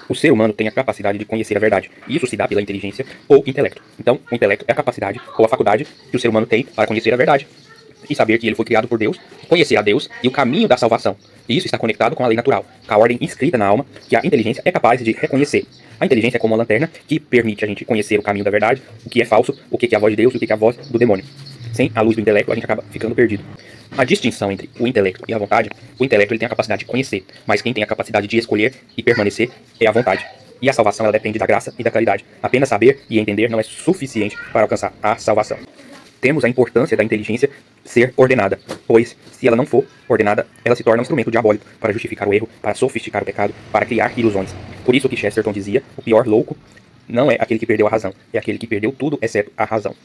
O ser humano tem a capacidade de conhecer a verdade, e isso se dá pela inteligência ou intelecto. Então, o intelecto é a capacidade ou a faculdade que o ser humano tem para conhecer a verdade e saber que ele foi criado por Deus, conhecer a Deus e o caminho da salvação. E isso está conectado com a lei natural, com a ordem inscrita na alma que a inteligência é capaz de reconhecer. A inteligência é como uma lanterna que permite a gente conhecer o caminho da verdade, o que é falso, o que é a voz de Deus e o que é a voz do demônio. Sem a luz do intelecto, a gente acaba ficando perdido. A distinção entre o intelecto e a vontade: o intelecto ele tem a capacidade de conhecer, mas quem tem a capacidade de escolher e permanecer é a vontade. E a salvação ela depende da graça e da caridade. Apenas saber e entender não é suficiente para alcançar a salvação. Temos a importância da inteligência ser ordenada, pois, se ela não for ordenada, ela se torna um instrumento diabólico para justificar o erro, para sofisticar o pecado, para criar ilusões. Por isso que Chesterton dizia: o pior louco não é aquele que perdeu a razão, é aquele que perdeu tudo exceto a razão.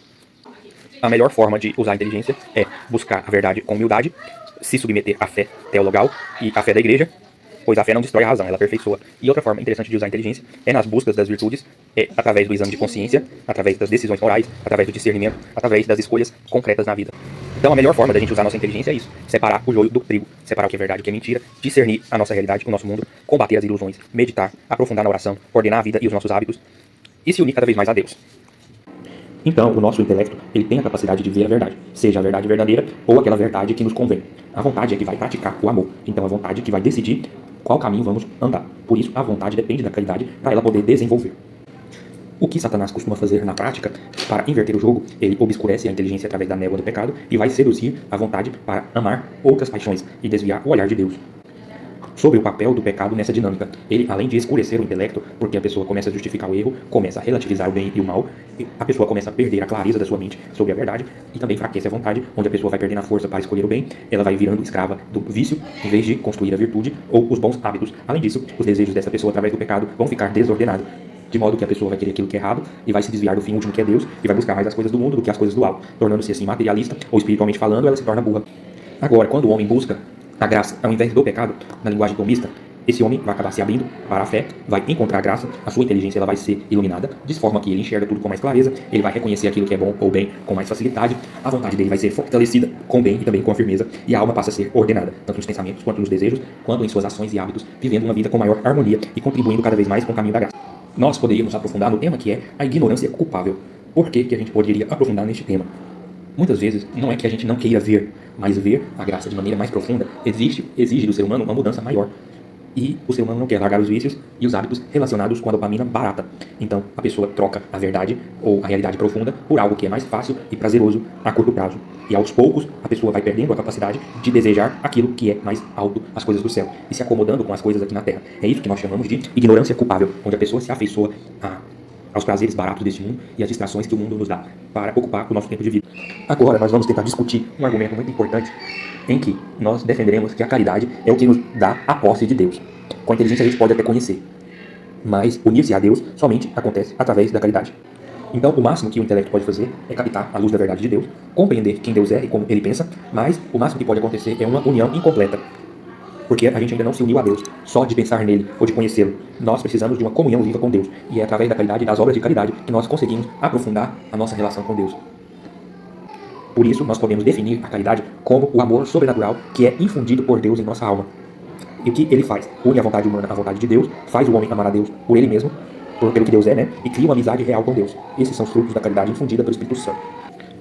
A melhor forma de usar a inteligência é buscar a verdade com humildade, se submeter à fé teologal e à fé da igreja, pois a fé não destrói a razão, ela aperfeiçoa. E outra forma interessante de usar a inteligência é nas buscas das virtudes, através do exame de consciência, através das decisões morais, através do discernimento, através das escolhas concretas na vida. Então a melhor forma da gente usar a nossa inteligência é isso: separar o joio do trigo, separar o que é verdade e o que é mentira, discernir a nossa realidade, o nosso mundo, combater as ilusões, meditar, aprofundar na oração, ordenar a vida e os nossos hábitos e se unir cada vez mais a Deus. Então, o nosso intelecto, ele tem a capacidade de ver a verdade, seja a verdade verdadeira ou aquela verdade que nos convém. A vontade é que vai praticar o amor, então a vontade é que vai decidir qual caminho vamos andar. Por isso, a vontade depende da caridade para ela poder desenvolver. O que Satanás costuma fazer na prática para inverter o jogo? Ele obscurece a inteligência através da névoa do pecado e vai seduzir a vontade para amar outras paixões e desviar o olhar de Deus. Sobre o papel do pecado nessa dinâmica: ele, além de escurecer o intelecto, porque a pessoa começa a justificar o erro, começa a relativizar o bem e o mal, a pessoa começa a perder a clareza da sua mente sobre a verdade e também enfraquece a vontade, onde a pessoa vai perdendo a força para escolher o bem, ela vai virando escrava do vício, em vez de construir a virtude ou os bons hábitos. Além disso, os desejos dessa pessoa através do pecado vão ficar desordenados, de modo que a pessoa vai querer aquilo que é errado e vai se desviar do fim último que é Deus e vai buscar mais as coisas do mundo do que as coisas do alto, tornando-se assim materialista ou espiritualmente falando, ela se torna burra. Agora, quando o homem busca a graça ao invés do pecado, na linguagem tomista, esse homem vai acabar se abrindo para a fé, vai encontrar graça, a sua inteligência ela vai ser iluminada, de forma que ele enxerga tudo com mais clareza, ele vai reconhecer aquilo que é bom ou bem com mais facilidade, a vontade dele vai ser fortalecida com bem e também com firmeza, e a alma passa a ser ordenada, tanto nos pensamentos quanto nos desejos, quanto em suas ações e hábitos, vivendo uma vida com maior harmonia e contribuindo cada vez mais com o caminho da graça. Nós poderíamos aprofundar no tema que é a ignorância culpável. Por que a gente poderia aprofundar neste tema? Muitas vezes, não é que a gente não queira ver, mas ver a graça de maneira mais profunda exige do ser humano uma mudança maior. E o ser humano não quer largar os vícios e os hábitos relacionados com a dopamina barata. Então, a pessoa troca a verdade ou a realidade profunda por algo que é mais fácil e prazeroso a curto prazo. E aos poucos, a pessoa vai perdendo a capacidade de desejar aquilo que é mais alto, as coisas do céu, e se acomodando com as coisas aqui na terra. É isso que nós chamamos de ignorância culpável, onde a pessoa se afeiçoa aos prazeres baratos deste mundo e às distrações que o mundo nos dá para ocupar o nosso tempo de vida. Agora, nós vamos tentar discutir um argumento muito importante em que nós defenderemos que a caridade é o que nos dá a posse de Deus. Com a inteligência a gente pode até conhecer, mas unir-se a Deus somente acontece através da caridade. Então, o máximo que o intelecto pode fazer é captar a luz da verdade de Deus, compreender quem Deus é e como ele pensa, mas o máximo que pode acontecer é uma união incompleta, porque a gente ainda não se uniu a Deus, só de pensar nele ou de conhecê-lo. Nós precisamos de uma comunhão viva com Deus, e é através da caridade e das obras de caridade que nós conseguimos aprofundar a nossa relação com Deus. Por isso, nós podemos definir a caridade como o amor sobrenatural que é infundido por Deus em nossa alma. E o que ele faz? Une a vontade humana à vontade de Deus, faz o homem amar a Deus por ele mesmo, pelo que Deus é, e cria uma amizade real com Deus. Esses são os frutos da caridade infundida pelo Espírito Santo.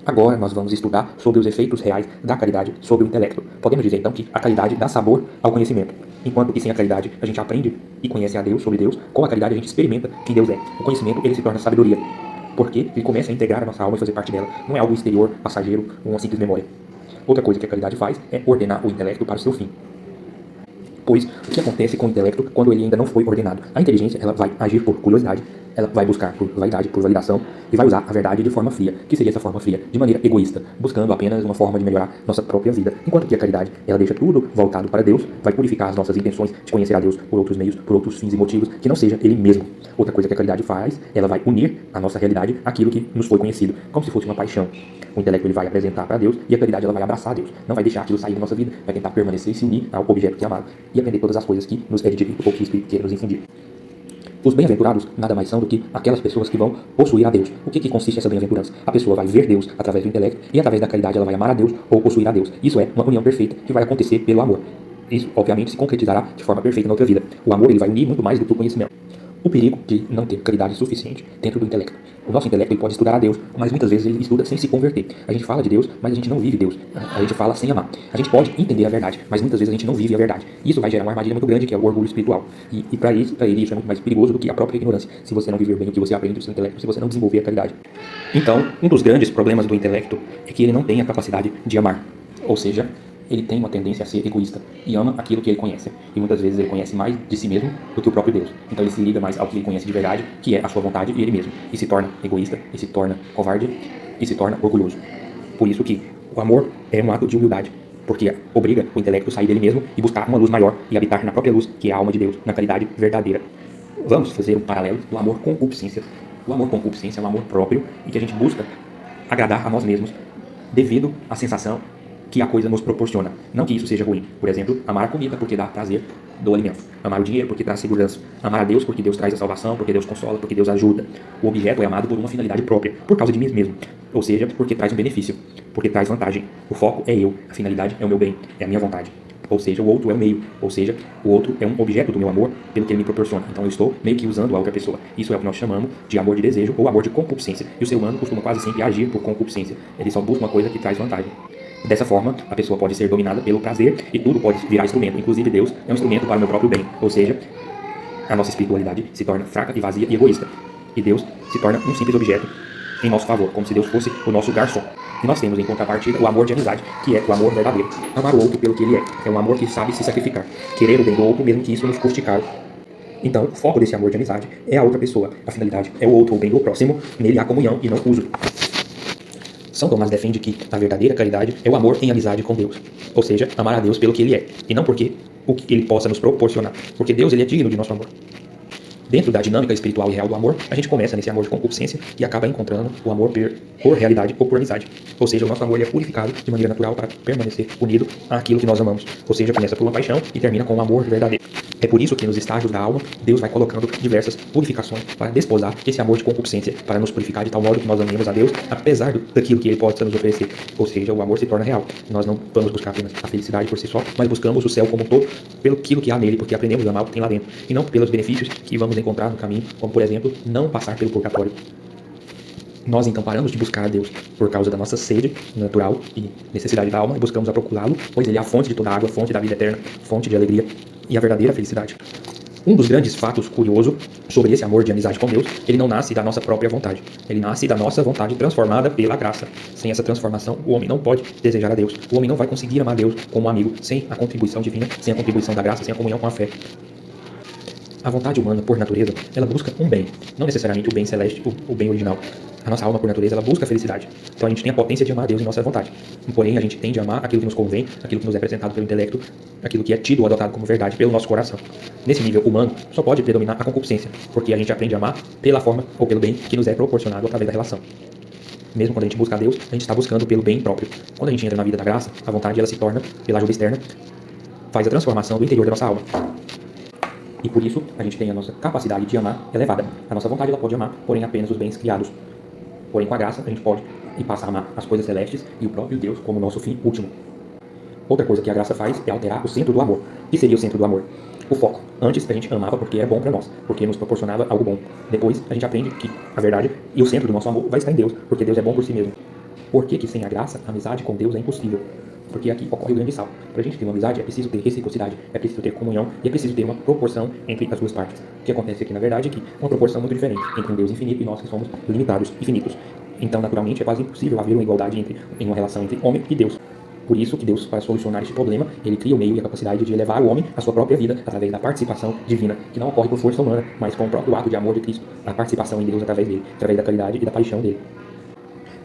Agora nós vamos estudar sobre os efeitos reais da caridade sobre o intelecto. Podemos dizer então que a caridade dá sabor ao conhecimento, enquanto que sem a caridade a gente aprende e conhece a Deus, sobre Deus. Com a caridade a gente experimenta quem Deus é. O conhecimento ele se torna sabedoria, porque ele começa a integrar a nossa alma e fazer parte dela. Não é algo exterior, passageiro, uma simples memória. Outra coisa que a caridade faz é ordenar o intelecto para o seu fim. Pois o que acontece com o intelecto quando ele ainda não foi ordenado? A inteligência ela vai agir por curiosidade, ela vai buscar por vaidade, por validação, e vai usar a verdade de forma fria. Que seria essa forma fria? De maneira egoísta, buscando apenas uma forma de melhorar nossa própria vida. Enquanto que a caridade, ela deixa tudo voltado para Deus, vai purificar as nossas intenções de conhecer a Deus por outros meios, por outros fins e motivos, que não seja Ele mesmo. Outra coisa que a caridade faz, ela vai unir a nossa realidade àquilo que nos foi conhecido, como se fosse uma paixão. O intelecto ele vai apresentar para Deus e a caridade ela vai abraçar Deus. Não vai deixar aquilo sair da nossa vida, vai tentar permanecer e se unir ao objeto que é amado e aprender todas as coisas que nos é de direito ou que o Espírito quer nos infundir. Os bem-aventurados nada mais são do que aquelas pessoas que vão possuir a Deus. O que consiste essa bem-aventurança? A pessoa vai ver Deus através do intelecto e através da caridade ela vai amar a Deus ou possuir a Deus. Isso é uma união perfeita que vai acontecer pelo amor. Isso, obviamente, se concretizará de forma perfeita na outra vida. O amor ele vai unir muito mais do que o conhecimento. O perigo de não ter caridade suficiente dentro do intelecto. O nosso intelecto ele pode estudar a Deus, mas muitas vezes ele estuda sem se converter. A gente fala de Deus, mas a gente não vive Deus. A gente fala sem amar. A gente pode entender a verdade, mas muitas vezes a gente não vive a verdade. Isso vai gerar uma armadilha muito grande, que é o orgulho espiritual. E para ele isso é muito mais perigoso do que a própria ignorância. Se você não viver bem o que você aprende do seu intelecto, se você não desenvolver a caridade. Então, um dos grandes problemas do intelecto é que ele não tem a capacidade de amar. Ou seja, ele tem uma tendência a ser egoísta e ama aquilo que ele conhece. E muitas vezes ele conhece mais de si mesmo do que o próprio Deus. Então ele se liga mais ao que ele conhece de verdade, que é a sua vontade e ele mesmo. E se torna egoísta, e se torna covarde, e se torna orgulhoso. Por isso que o amor é um ato de humildade, porque obriga o intelecto a sair dele mesmo e buscar uma luz maior e habitar na própria luz, que é a alma de Deus, na caridade verdadeira. Vamos fazer um paralelo do amor com concupiscência. O amor com concupiscência é um amor próprio e que a gente busca agradar a nós mesmos devido à sensação que a coisa nos proporciona. Não que isso seja ruim. Por exemplo, amar a comida porque dá prazer do alimento. Amar o dinheiro porque traz segurança. Amar a Deus porque Deus traz a salvação, porque Deus consola, porque Deus ajuda. O objeto é amado por uma finalidade própria, por causa de mim mesmo. Ou seja, porque traz um benefício, porque traz vantagem. O foco é eu, a finalidade é o meu bem, é a minha vontade. Ou seja, o outro é o meio. Ou seja, o outro é um objeto do meu amor pelo que ele me proporciona. Então eu estou meio que usando a outra pessoa. Isso é o que nós chamamos de amor de desejo ou amor de concupiscência. E o ser humano costuma quase sempre agir por concupiscência. Ele só busca uma coisa que traz vantagem. Dessa forma, a pessoa pode ser dominada pelo prazer e tudo pode virar instrumento. Inclusive Deus é um instrumento para o meu próprio bem. Ou seja, a nossa espiritualidade se torna fraca e vazia e egoísta. E Deus se torna um simples objeto em nosso favor, como se Deus fosse o nosso garçom. E nós temos em contrapartida o amor de amizade, que é o amor verdadeiro. Amar o outro pelo que ele é. É um amor que sabe se sacrificar. Querer o bem do outro, mesmo que isso nos custe caro. Então, o foco desse amor de amizade é a outra pessoa. A finalidade é o outro, o bem do próximo. Nele há comunhão e não uso. São Tomás defende que a verdadeira caridade é o amor em amizade com Deus. Ou seja, amar a Deus pelo que ele é. E não porque o que ele possa nos proporcionar. Porque Deus ele é digno de nosso amor. Dentro da dinâmica espiritual e real do amor, a gente começa nesse amor de concupiscência e acaba encontrando o amor por realidade ou por amizade. Ou seja, o nosso amor ele é purificado de maneira natural para permanecer unido àquilo que nós amamos. Ou seja, começa por uma paixão e termina com um amor verdadeiro. É por isso que nos estágios da alma, Deus vai colocando diversas purificações para desposar esse amor de concupiscência, para nos purificar de tal modo que nós amemos a Deus, apesar daquilo que Ele pode nos oferecer. Ou seja, o amor se torna real. Nós não vamos buscar apenas a felicidade por si só, mas buscamos o céu como um todo, pelo aquilo que há nele, porque aprendemos a amar o que tem lá dentro, e não pelos benefícios que vamos encontrar no caminho, como por exemplo, não passar pelo purgatório. Nós então paramos de buscar a Deus por causa da nossa sede natural e necessidade da alma e buscamos a procurá-lo, pois Ele é a fonte de toda a água, fonte da vida eterna, fonte de alegria e a verdadeira felicidade. Um dos grandes fatos curiosos sobre esse amor de amizade com Deus, ele não nasce da nossa própria vontade. Ele nasce da nossa vontade transformada pela graça. Sem essa transformação, o homem não pode desejar a Deus. O homem não vai conseguir amar a Deus como amigo, sem a contribuição divina, sem a contribuição da graça, sem a comunhão com a fé. A vontade humana, por natureza, ela busca um bem, não necessariamente o bem celeste, o bem original. A nossa alma, por natureza, ela busca a felicidade. Então a gente tem a potência de amar a Deus em nossa vontade. Porém, a gente tende a amar aquilo que nos convém, aquilo que nos é apresentado pelo intelecto, aquilo que é tido ou adotado como verdade pelo nosso coração. Nesse nível humano, só pode predominar a concupiscência, porque a gente aprende a amar pela forma ou pelo bem que nos é proporcionado através da relação. Mesmo quando a gente busca a Deus, a gente está buscando pelo bem próprio. Quando a gente entra na vida da graça, a vontade ela se torna, pela ajuda externa, faz a transformação do interior da nossa alma. E por isso, a gente tem a nossa capacidade de amar elevada. A nossa vontade ela pode amar, porém apenas os bens criados. Porém, com a graça, a gente pode e passa a amar as coisas celestes e o próprio Deus como nosso fim último. Outra coisa que a graça faz é alterar o centro do amor. O que seria o centro do amor? O foco. Antes, a gente amava porque era bom para nós, porque nos proporcionava algo bom. Depois, a gente aprende que a verdade e o centro do nosso amor vai estar em Deus, porque Deus é bom por si mesmo. Por que sem a graça, a amizade com Deus é impossível? Porque aqui ocorre o grande salto. Para a gente ter uma amizade, é preciso ter reciprocidade, é preciso ter comunhão e é preciso ter uma proporção entre as duas partes. O que acontece aqui, na verdade, é que uma proporção muito diferente entre um Deus infinito e nós que somos limitados e finitos. Então, naturalmente, é quase impossível haver uma igualdade em uma relação entre homem e Deus. Por isso que Deus, para solucionar este problema, ele cria o meio e a capacidade de elevar o homem à sua própria vida através da participação divina, que não ocorre por força humana, mas com o próprio ato de amor de Cristo, a participação em Deus através dele, através da caridade e da paixão dele.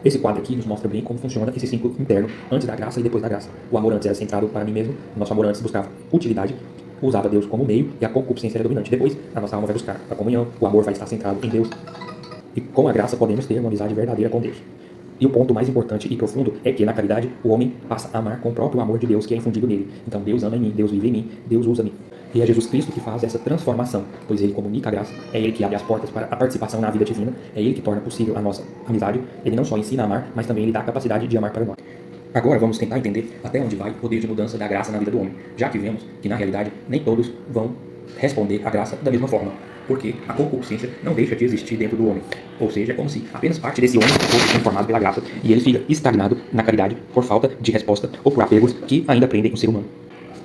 Esse quadro aqui nos mostra bem como funciona esse ciclo interno antes da graça e depois da graça. O amor antes era centrado para mim mesmo, o nosso amor antes buscava utilidade, usava Deus como meio e a concupiscência era dominante. Depois, a nossa alma vai buscar a comunhão, o amor vai estar centrado em Deus. E com a graça podemos ter uma amizade verdadeira com Deus. E o ponto mais importante e profundo é que na caridade o homem passa a amar com o próprio amor de Deus que é infundido nele. Então Deus ama em mim, Deus vive em mim, Deus usa-me. E é Jesus Cristo que faz essa transformação, pois Ele comunica a graça, é Ele que abre as portas para a participação na vida divina, é Ele que torna possível a nossa amizade. Ele não só ensina a amar, mas também Ele dá a capacidade de amar para nós. Agora vamos tentar entender até onde vai o poder de mudança da graça na vida do homem, já que vemos que na realidade nem todos vão responder à graça da mesma forma, porque a concupiscência não deixa de existir dentro do homem. Ou seja, é como se apenas parte desse homem fosse transformado pela graça e ele fica estagnado na caridade por falta de resposta ou por apegos que ainda prendem o ser humano.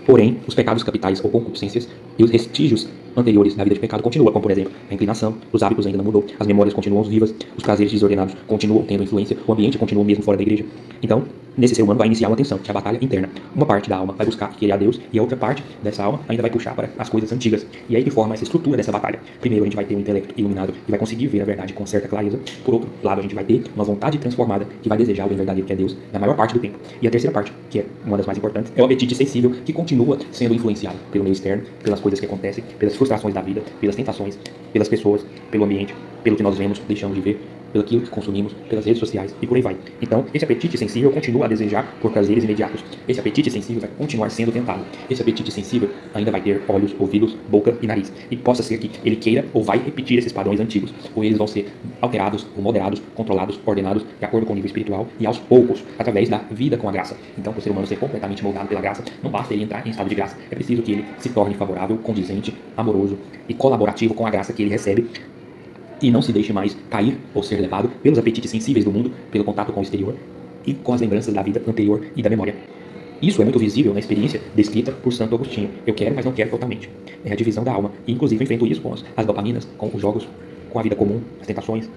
Porém, os pecados capitais ou concupiscências e os vestígios anteriores da vida de pecado continuam, como por exemplo, a inclinação, os hábitos ainda não mudou, as memórias continuam vivas, os prazeres desordenados continuam tendo influência, o ambiente continua mesmo fora da igreja. Então, nesse ser humano vai iniciar uma tensão, que é a batalha interna. Uma parte da alma vai buscar querer a Deus e a outra parte dessa alma ainda vai puxar para as coisas antigas. E aí que forma essa estrutura dessa batalha. Primeiro a gente vai ter um intelecto iluminado e vai conseguir ver a verdade com certa clareza. Por outro lado, a gente vai ter uma vontade transformada que vai desejar o bem verdadeiro que é Deus na maior parte do tempo. E a terceira parte, que é uma das mais importantes, é o apetite sensível que continua sendo influenciado pelo meio externo, pelas coisas que acontecem, pelas frustrações da vida, pelas tentações, pelas pessoas, pelo ambiente, pelo que nós vemos, deixamos de ver, pelo que consumimos, pelas redes sociais e por aí vai. Então, esse apetite sensível continua a desejar por prazeres imediatos. Esse apetite sensível vai continuar sendo tentado. Esse apetite sensível ainda vai ter olhos, ouvidos, boca e nariz. E possa ser que ele queira ou vai repetir esses padrões antigos, ou eles vão ser alterados, ou moderados, controlados, ordenados, de acordo com o nível espiritual e aos poucos, através da vida com a graça. Então, para o ser humano ser completamente moldado pela graça, não basta ele entrar em estado de graça. É preciso que ele se torne favorável, condizente, amoroso e colaborativo com a graça que ele recebe, e não se deixe mais cair ou ser levado pelos apetites sensíveis do mundo, pelo contato com o exterior e com as lembranças da vida anterior e da memória. Isso é muito visível na experiência descrita por Santo Agostinho. Eu quero, mas não quero totalmente. É a divisão da alma. E, inclusive, eu enfrento isso com as dopaminas, com os jogos, com a vida comum, as tentações.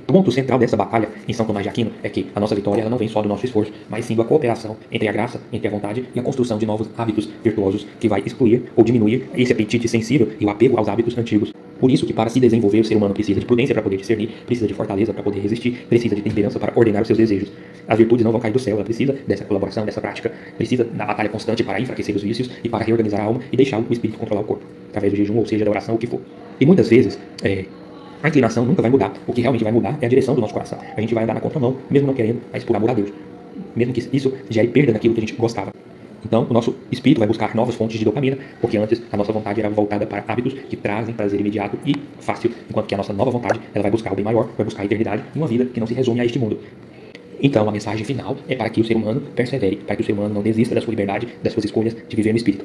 O ponto central dessa batalha em São Tomás de Aquino é que a nossa vitória ela não vem só do nosso esforço, mas sim da cooperação entre a graça, entre a vontade e a construção de novos hábitos virtuosos que vai excluir ou diminuir esse apetite sensível e o apego aos hábitos antigos. Por isso que para se desenvolver o ser humano precisa de prudência para poder discernir, precisa de fortaleza para poder resistir, precisa de temperança para ordenar os seus desejos. As virtudes não vão cair do céu, ela precisa dessa colaboração, dessa prática, precisa da batalha constante para enfraquecer os vícios e para reorganizar a alma e deixar o espírito controlar o corpo, através do jejum, ou seja, da oração, o que for. E muitas vezes, a inclinação nunca vai mudar. O que realmente vai mudar é a direção do nosso coração. A gente vai andar na contramão, mesmo não querendo, mas por amor a Deus. Mesmo que isso gere perda daquilo que a gente gostava. Então, o nosso espírito vai buscar novas fontes de dopamina, porque antes a nossa vontade era voltada para hábitos que trazem prazer imediato e fácil, enquanto que a nossa nova vontade ela vai buscar o bem maior, vai buscar a eternidade e uma vida que não se resume a este mundo. Então, a mensagem final é para que o ser humano persevere, para que o ser humano não desista da sua liberdade, das suas escolhas de viver no espírito.